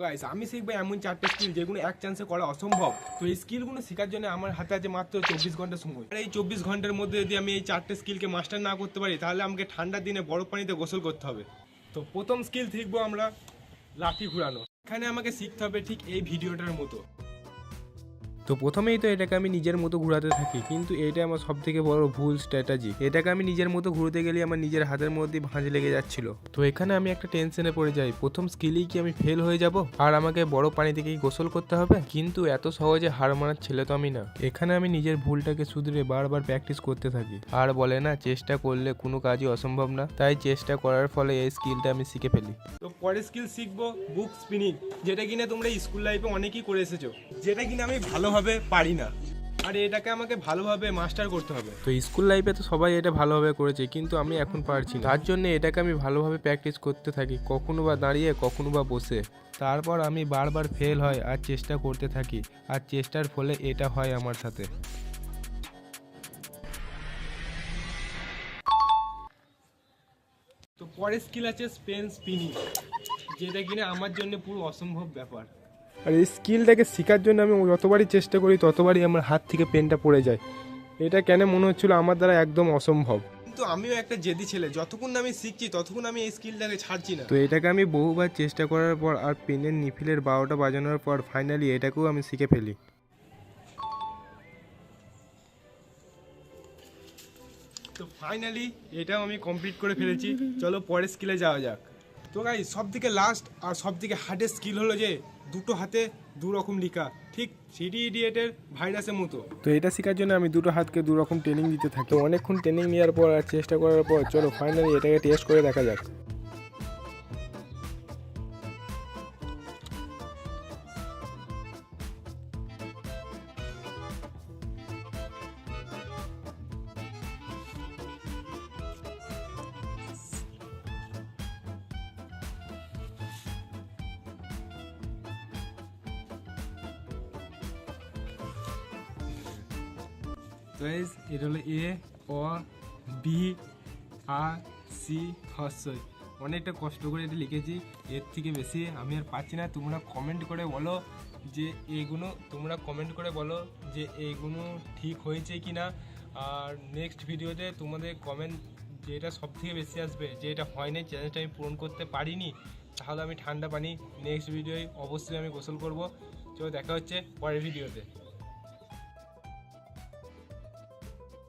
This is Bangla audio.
গাইস আমি শিখবো এমন 4টে স্কিল যেগুলো এক চান্সে করা অসম্ভব। তো এই স্কিলগুলো শেখার জন্য আমার হাতে আছে মাত্র 24 ঘন্টা সময়। আর এই 24 ঘন্টার মধ্যে যদি আমি এই 4টে স্কিলকে মাস্টার না করতে পারি তাহলে আমাকে ঠান্ডার দিনে বরফ পানিতে গোসল করতে হবে। তো প্রথম স্কিল শিখবো আমরা লাঠি ঘুরানো। এখানে আমাকে শিখতে হবে ঠিক এই ভিডিওটার মতো। তো প্রথমেই তো এটাকে আমি নিজের মতো ঘোরাতে থাকি, কিন্তু এটা আমার সব থেকে বড় ভুল স্ট্র্যাটেজি। এটাকে আমি নিজের মতো ঘুরতে গেলে আমার নিজের হাতের মধ্যে ভাঁজ লেগে যাচ্ছিল। তো এখানে আমি একটা টেনশনে পড়ে যাই, প্রথম স্কিলেই কি আমি ফেল হয়ে যাব আর আমাকে বড় পানি থেকেই গোসল করতে হবে। কিন্তু এত সহজে হার মানার ছেলে তো আমি না। এখানে আমি নিজের ভুলটাকে শুধরে বারবার প্র্যাকটিস করতে থাকি। আর বলে না, চেষ্টা করলে কোনো কাজই অসম্ভব না। তাই চেষ্টা করার ফলে এই স্কিলটা আমি শিখে ফেলি। তো পরের স্কিল শিখবো বুক স্পিনিং, যেটা কিনা তোমরা স্কুল লাইফে অনেকেই করে এসেছো, যেটা কিনা আমি ভালোভাবে পারি না। আর এটাকে আমাকে ভালোভাবে মাস্টার করতে হবে। তো স্কুল লাইফে তো সবাই এটা ভালোভাবে করেছে, কিন্তু আমি এখন পারছি না। তার জন্য এটাকে আমি ভালোভাবে প্র্যাকটিস করতে থাকি, কখনো বা দাঁড়িয়ে কখনো বা বসে। তারপর আমি বারবার ফেল হয় আর চেষ্টা করতে থাকি, আর চেষ্টার ফলে এটা হয় আমার সাথে। তো পরের স্কিল আছে পেন স্পিনিং, যেটা কিনা আমার জন্য পুরো অসম্ভব ব্যাপার। আর এই স্কিলটাকে শেখার জন্য আমি যতবারই চেষ্টা করি ততবারই আমার হাত থেকে পেনটা পড়ে যায়। এটা কেন মনে হচ্ছিল আমার দ্বারা একদম অসম্ভব। কিন্তু আমিও একটা জেদি ছেলে, যতক্ষণ আমি শিখছি ততক্ষণ আমি এই স্কিলটাকে ছাড়ছি না। তো এটাকে আমি বহুবার চেষ্টা করার পর আর পেনের নিফিলের 12টা বাজানোর পর ফাইনালি এটাকেও আমি শিখে ফেলি। তো ফাইনালি এটাও আমি কমপ্লিট করে ফেলেছি। চলো পরের স্কিলে যাওয়া যাক। তো গাইস সব থেকে লাস্ট আর সব থেকে হার্ডেস্ট স্কিল হলো যে দুটো হাতে দু রকম লিখা, ঠিক সিডি ইডিয়েটের ভাইরাসের মতো। তো এটা শেখার জন্য আমি দুটো হাতকে দু রকম ট্রেনিং দিতে থাকি। অনেকক্ষণ ট্রেনিং নেওয়ার পর আর চেষ্টা করার পর চলো ফাইনালি এটাকে টেস্ট করে দেখা যাক। তো এটা হলো এ অ বি আর সি হস্যই। অনেকটা কষ্ট করে এটা লিখেছি, এর থেকে বেশি আমি আর পাচ্ছি না। তোমরা কমেন্ট করে বলো যে এইগুলো ঠিক হয়েছে কি না। আর নেক্সট ভিডিওতে তোমাদের কমেন্ট যেটা সব থেকে বেশি আসবে যে এটা হয়নি, চ্যালেঞ্জটা আমি পূরণ করতে পারিনি, তাহলে আমি ঠান্ডা পানি নেক্সট ভিডিওয় অবশ্যই আমি গোসল করবো। তো দেখা হচ্ছে পরের ভিডিওতে।